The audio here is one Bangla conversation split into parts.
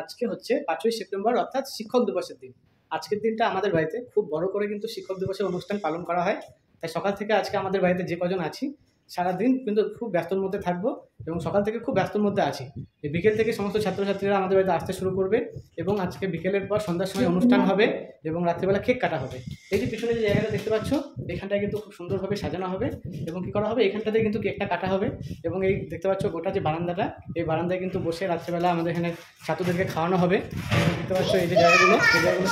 আজকে হচ্ছে 5ই সেপ্টেম্বর অর্থাৎ শিক্ষক দিবসের দিন। আজকের দিনটা আমাদের বাড়িতে খুব বড় করে কিন্তু শিক্ষক দিবসের অনুষ্ঠান পালন করা হয়। তাই সকাল থেকে আজকে আমাদের বাড়িতে যে কজন আছি সারাদিন কিন্তু খুব ব্যস্তর মধ্যে থাকবো এবং সকাল থেকে খুব ব্যস্তর মধ্যে আছি। এই বিকেল থেকে সমস্ত ছাত্রছাত্রীরা আমাদের বাড়িতে আসতে শুরু করবে এবং আজকে বিকেলের পর সন্ধ্যার সময় অনুষ্ঠান হবে এবং রাত্রিবেলা কেক কাটা হবে। এই যে পিছনে যে জায়গাটা দেখতে পাচ্ছ এখানটায় কিন্তু খুব সুন্দরভাবে সাজানো হবে এবং কী করা হবে এখানটাতে কিন্তু কেকটা কাটা হবে এবং এই দেখতে পাচ্ছ গোটা যে বারান্দাটা এই বারান্দায় কিন্তু বসে রাত্রিবেলা আমাদের এখানে ছাত্রদেরকে খাওয়ানো হবে। দেখতে পাচ্ছ এই যে জায়গাগুলো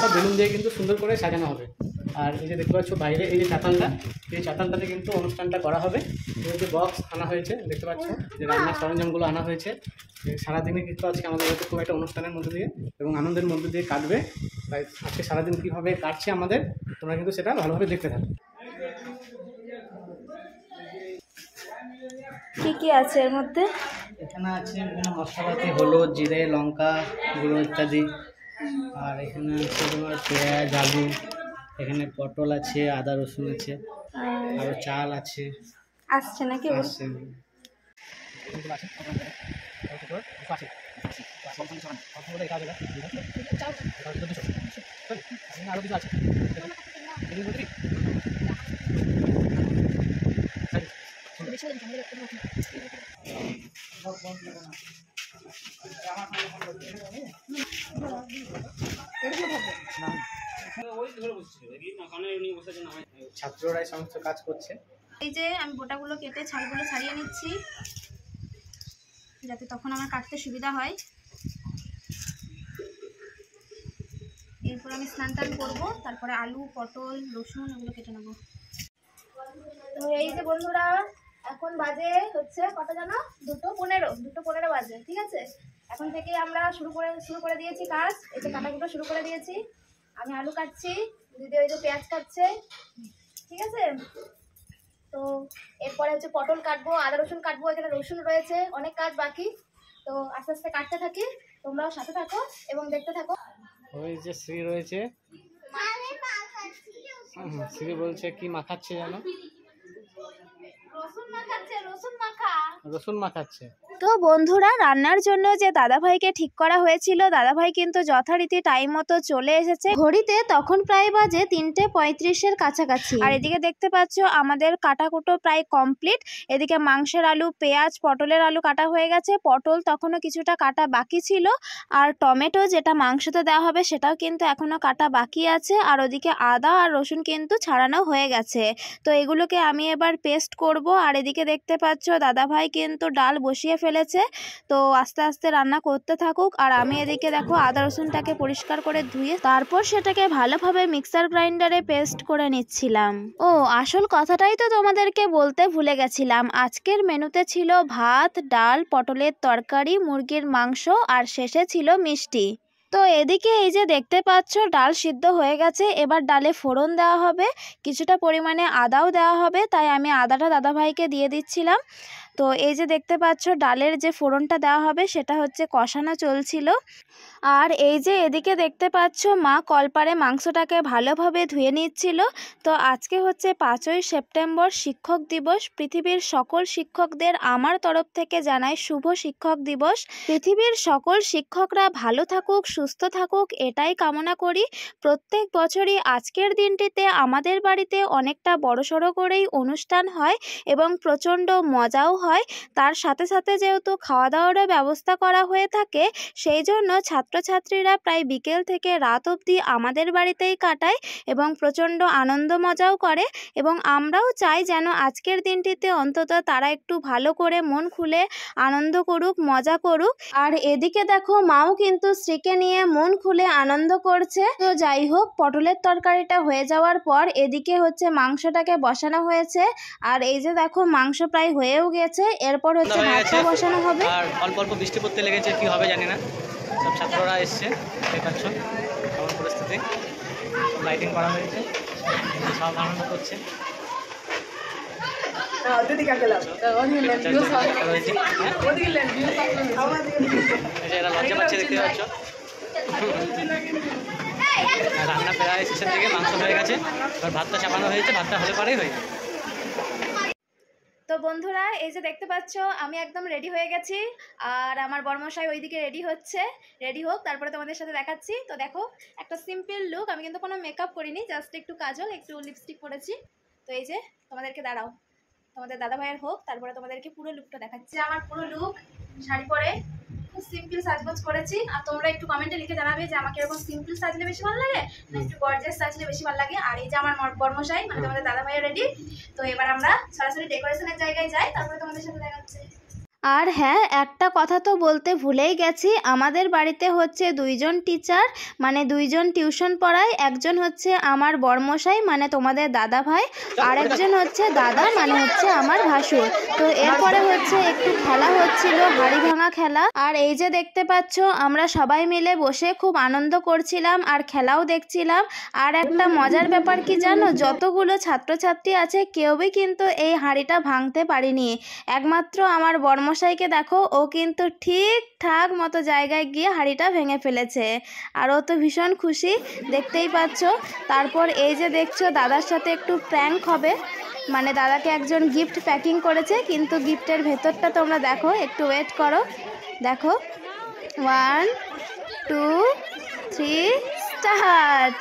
সব বেলুন দিয়ে কিন্তু সুন্দর করে সাজানো হবে। আর এই যে দেখতে পাচ্ছ বাইরে এই যে চাতালটা এই চাতালটাতে কিন্তু অনুষ্ঠানটা করা হবে। এই যে বক্স আনা হয়েছে দেখতে পাচ্ছ যে রান্নার সরঞ্জামগুলো আনা হয়েছে। সারাদিনে কিন্তু আজকে আমাদের বাড়িতে খুব একটা অনুষ্ঠানের মধ্যে দিয়ে এবং আনন্দের মধ্যে দিয়ে কাটবে। তাই আজকে সারাদিন কীভাবে কাটছে আমাদের তোমরা কিন্তু সেটা ভালোভাবে দেখতে থাকো। কি কি আছে এর মধ্যে? এখানে আছে বিভিন্ন মশলাপাতি, হলুদ, জিরে, লঙ্কা গুঁড়ো ইত্যাদি। আর এখানে আছে তোমার পেঁয়াজ, আলু, এখানে পটল আছে, আদা রসুন আছে, আর চাল আছে। আসছে নাকি? আসছে আরো কিছু আছে। ছাত্ররাই সমস্ত কাজ করছে। এই যে আমি গোটাগুলো কেটে ছালগুলো ছাড়িয়ে নিচ্ছি যাতে তখন আমার কাটতে সুবিধা হয়। এরপর আমি স্নান টান করবো, তারপরে আলু, পটল, রসুন এগুলো কেটে নেবো। তো এই যে বন্ধুরা এখন বাজে হচ্ছে কত জানো? 2:15 বাজে। ঠিক আছে, এখন থেকে আমরা শুরু করে দিয়েছি কাজ। এই যে কাটাকুটো শুরু করে দিয়েছি। আমি আলু কাটছি, দিদি ওই যে পেঁয়াজ কাটছে। ঠিক আছে, তো এরপরে হচ্ছে পটল কাটবো, আদা রসুন কাটবো, এখানে রসুন রয়েছে, অনেক কাজ বাকি। তো আস্তে আস্তে কাটতে থাকি, তোমরাও সাথে থাকো এবং দেখতে থাকো। ওই যে শ্রী রয়েছে, শ্রী বলছে কি মাখাচ্ছে জানো? রসুন মাখাচ্ছে। তো বন্ধুরা রান্নার জন্য যে দাদাভাইকে ঠিক করা হয়েছিল, দাদাভাই কিন্তু যথারীতি টাইম মতো চলে এসেছে। ঘড়িতে তখন প্রায় বাজে 3:35-এর কাছাকাছি। আর এদিকে দেখতে পাচ্ছ আমাদের কাটাকুটো প্রায় কমপ্লিট। এদিকে মাংসের আলু, পেঁয়াজ, পটলের আলু কাটা হয়ে গেছে। পটল তখনও কিছুটা কাটা বাকি ছিল। আর টমেটো যেটা মাংসতে দেওয়া হবে সেটাও কিন্তু এখনও কাটা বাকি আছে। আর ওদিকে আদা আর রসুন কিন্তু ছাড়ানো হয়ে গেছে। তো এগুলোকে আমি এবার পেস্ট করব। আর এদিকে দেখতে পাচ্ছ দাদাভাই কিন্তু ডাল বসিয়ে ফেলেছে। তো আস্তে আস্তে রান্না করতে থাকুক। আর আমি এদিকে দেখো আদা রসুনটাকে পরিষ্কার করে ধুয়ে তারপর সেটাকে ভালোভাবে মিক্সার গ্রাইন্ডারে পেস্ট করে নিচ্ছিলাম। ও আসল কথাটাই তো তোমাদেরকে বলতে ভুলে গেছিলাম। আজকের মেনুতে ছিল ভাত, ডাল, পটলের তরকারি, মুরগির মাংস আর শেষে ছিল মিষ্টি। তো এদিকে এই যে দেখতে পাচ্ছ ডাল সিদ্ধ হয়ে গেছে। এবার ডালে ফোড়ন দেওয়া হবে, কিছুটা পরিমাণে আদাও দেওয়া হবে। তাই আমি আদাটা দাদাভাইকে দিয়ে দিচ্ছিলাম। তো এই যে দেখতে পাচ্ছ ডালের যে ফোড়নটা দেওয়া হবে সেটা হচ্ছে কষানো চলছিল। আর এই যে এদিকে দেখতে পাচ্ছ মা কলপারে মাংসটাকে ভালোভাবে ধুয়ে নিচ্ছিল। তো আজকে হচ্ছে 5ই সেপ্টেম্বর শিক্ষক দিবস। পৃথিবীর সকল শিক্ষকদের আমার তরফ থেকে জানাই শুভ শিক্ষক দিবস। পৃথিবীর সকল শিক্ষকরা ভালো থাকুক, সুস্থ থাকুক এটাই কামনা করি। প্রত্যেক বছরই আজকের দিনটিতে আমাদের বাড়িতে অনেকটা বড়সড় করেই অনুষ্ঠান হয় এবং প্রচণ্ড মজাও হয়। তার সাথে সাথে যেহেতু খাওয়া দাওয়ারও ব্যবস্থা করা হয়ে থাকে সেই জন্য ছাত্রছাত্রীরা প্রায় বিকেল থেকে রাত অবধি আমাদের বাড়িতেই কাটায় এবং প্রচণ্ড আনন্দ মজাও করে। এবং আমরাও চাই যেন আজকের দিনটিতে অন্তত তারা একটু ভালো করে মন খুলে আনন্দ করুক, মজা করুক। আর এদিকে দেখো মাও কিন্তু স্ত্রীকে নিয়ে মন খুলে আনন্দ করছে। তো যাই হোক, পটলের তরকারিটা হয়ে যাওয়ার পর এদিকে হচ্ছে মাংসটাকে বসানো হয়েছে। আর এই যে দেখো মাংস প্রায় হয়েও গেছে। এরপর হচ্ছে ভাতটা বসানো হবে। আর অল্প অল্প বৃষ্টি পড়তে লেগেছে, কি হবে জানি না। সব ছাত্ররা এসছে, দেখতে পাচ্ছ কেমন পরিস্থিতি। লাইটিং করা হয়েছে, সব আনন্দ করছে। এরা লজ্জা পাচ্ছে দেখতে পাচ্ছ। রান্না প্রায় শেষের দিকে, মাংস হয়ে গেছে, এবার ভাতটা চাপানো হয়েছে, ভাতটা হলে পরেই হয়ে যাবে। তো বন্ধুরা এই যে দেখতে পাচ্ছ আমি একদম রেডি হয়ে গেছি, আর আমার বর্মশাই ওইদিকে রেডি হচ্ছে। রেডি হোক, তারপরে তোমাদের সাথে দেখাচ্ছি। তো দেখো একটা সিম্পল লুক, আমি কিন্তু কোনো মেকআপ করিনি, জাস্ট একটু কাজল একটু লিপস্টিক পরেছি। তো এই যে তোমাদেরকে দাঁড়াও, তোমাদের দাদা ভাইয়ের হোক, তারপরে তোমাদেরকে পুরো লুকটা দেখাচ্ছি। আমার পুরো লুক শাড়ি পরে খুব সিম্পল সাজগোজ করেছি। আর তোমরা একটু কমেন্টে লিখে জানাবে যে আমাকে এরকম সিম্পল সাজলে বেশি ভালো লাগে না একটু গর্জিয়াস সাজলে বেশি ভালো লাগে। আর এই যে আমার বর্মশাই মানে তোমাদের দাদা ভাইয়ের রেডি। তো এবার আমরা সরাসরি ডেকোরেশনের জায়গায় যাই, তারপরে তোমাদের সাথে দেখাচ্ছি। আর হ্যাঁ, একটা কথা তো বলতে ভুলেই গেছি, আমাদের বাড়িতে হচ্ছে দুইজন টিচার মানে দুইজন টিউশন পড়ায়। একজন হচ্ছে আমার বর্মশাই মানে তোমাদের দাদা ভাই, আর একজন হচ্ছে দাদা মানে হচ্ছে আমার ভাসুর। তো এরপরে হচ্ছে একটু খেলা হচ্ছিল, হাড়ি ভাঙা খেলা। আর এই যে দেখতে পাচ্ছ আমরা সবাই মিলে বসে খুব আনন্দ করছিলাম আর খেলাও দেখছিলাম। আর একটা মজার ব্যাপার কি জানো, যতগুলো ছাত্রছাত্রী আছে কেউই কিন্তু এই হাঁড়িটা ভাঙতে পারেনি, একমাত্র আমার বর্মশাইকে দেখো, ও কিন্তু ঠিকঠাক মতো জায়গায় গিয়ে হাঁড়িটা ভেঙে ফেলেছে। আর ও তো ভীষণ খুশি, দেখতেই পাচ্ছ। তারপর এই যে দেখছো দাদার সাথে একটু প্র্যাঙ্ক হবে, মানে দাদাকে একজন গিফট প্যাকিং করেছে, কিন্তু গিফটের ভেতরটা তোমরা দেখো, একটু ওয়েট করো। দেখো 1 2 3 স্টার্ট।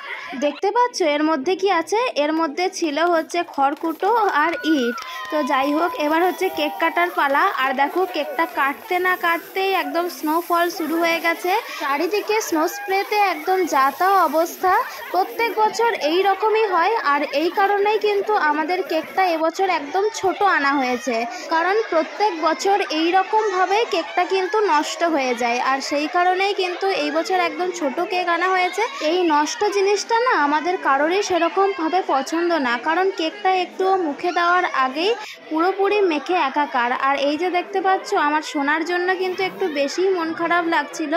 দেখতে পাচ্ছ এর মধ্যে কি আছে, এর মধ্যে ছিল হচ্ছে খড়কুটো আর ইট। তো যাই হোক, এবার হচ্ছে কেক কাটার পালা। আর দেখো কেকটা কাটতে না কাটতেই একদম স্নোফল শুরু হয়ে গেছে, চারিদিকে স্নো স্প্রেতে একদম যাতা অবস্থা। প্রত্যেক বছর এই রকমই হয়, আর এই কারণেই কিন্তু আমাদের কেকটা এবছর একদম ছোট আনা হয়েছে, কারণ প্রত্যেক বছর এই রকমভাবে কেকটা কিন্তু নষ্ট হয়ে যায়। আর সেই কারণেই কিন্তু এই বছর একদম ছোট কেক আনা হয়েছে। এই নষ্ট জিনিসটা না আমাদের কারোরই সেরকমভাবে পছন্দ না, কারণ কেকটা একটু মুখে দেওয়ার আগেই পুরোপুরি মেখে একাকার। আর এই যে দেখতে পাচ্ছ আমার সোনার জন্য কিন্তু একটু বেশি মন খারাপ লাগছিল।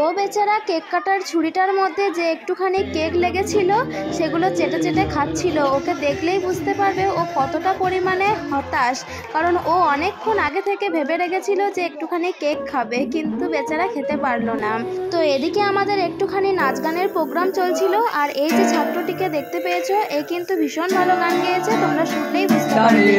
ও বেচারা কেক কাটার ছুরিটার মধ্যে যে একটুখানি কেক লেগেছিল সেগুলো চেটে চেটে খাচ্ছিল। ওকে দেখলেই বুঝতে পারবে ও কতটা পরিমাণে হতাশ, কারণ ও অনেকক্ষণ আগে থেকে ভেবে রেখেছিল যে একটুখানি কেক খাবে, কিন্তু বেচারা খেতে পারলো না। তো এদিকে আমাদের একটুখানি নাচ গানের প্রোগ্রাম চলছিল। আর এই যে ছাত্রটিকে দেখতে পেয়েছো, এ কিন্তু ভীষণ ভালো গান গেয়েছে, তোমরা শুনলেই বুঝতে পারবে।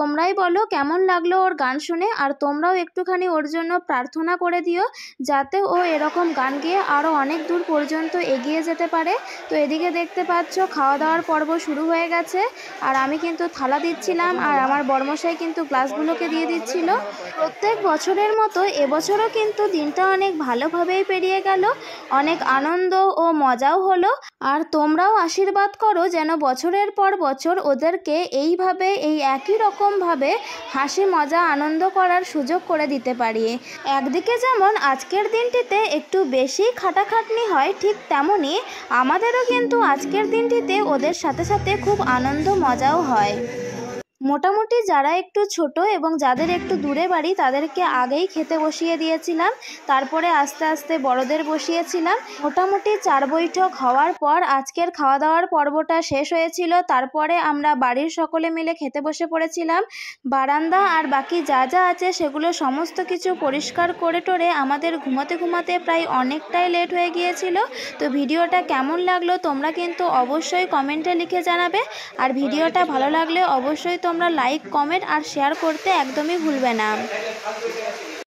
তোমরাই বলো কেমন লাগলো ওর গান শুনে, আর তোমরাও একটুখানি ওর জন্য প্রার্থনা করে দিও যাতে ও এরকম গান গেয়ে আরও অনেক দূর পর্যন্ত এগিয়ে যেতে পারে। তো এদিকে দেখতে পাচ্ছ খাওয়া দাওয়ার পর্ব শুরু হয়ে গেছে, আর আমি কিন্তু থালা দিচ্ছিলাম আর আমার বর্মশাই কিন্তু গ্লাসগুলোকে দিয়ে দিচ্ছিল। প্রত্যেক বছরের মতো এবছরও কিন্তু দিনটা অনেক ভালোভাবেই পেরিয়ে গেল, অনেক আনন্দ ও মজাও হলো। আর তোমরাও আশীর্বাদ করো যেন বছরের পর বছর ওদেরকে এইভাবে এই একই রকমভাবে হাসি মজা আনন্দ করার সুযোগ করে দিতে পারি। একদিকে যেমন আজকের দিনটিতে একটু বেশি খাটাখাটনি হয়, ঠিক তেমনই আমাদেরও কিন্তু আজকের দিনটিতে ওদের সাথে সাথে খুব আনন্দ মজাও হয়। মোটামুটি যারা একটু ছোট এবং যাদের একটু দূরে বাড়ি তাদেরকে আগেই খেতে বসিয়ে দিয়েছিলাম, তারপরে আস্তে আস্তে বড়দের বসিয়েছিলাম। মোটামুটি 4 বৈঠক হওয়ার পর আজকের খাওয়া দাওয়ার পর্বটা শেষ হয়েছিল। তারপরে আমরা বাড়ির সকলে মিলে খেতে বসে পড়েছিলাম। বারান্দা আর বাকি যা যা আছে সেগুলো সমস্ত কিছু পরিষ্কার করে টোরে আমাদের ঘুমাতে ঘুমাতে প্রায় অনেকটাই লেট হয়ে গিয়েছিল। তো ভিডিওটা কেমন লাগলো তোমরা কিন্তু অবশ্যই কমেন্টে লিখে জানাবে, আর ভিডিওটা ভালো লাগলে অবশ্যই তোমরা লাইক কমেন্ট আর শেয়ার করতে একদমই ভুলবে না।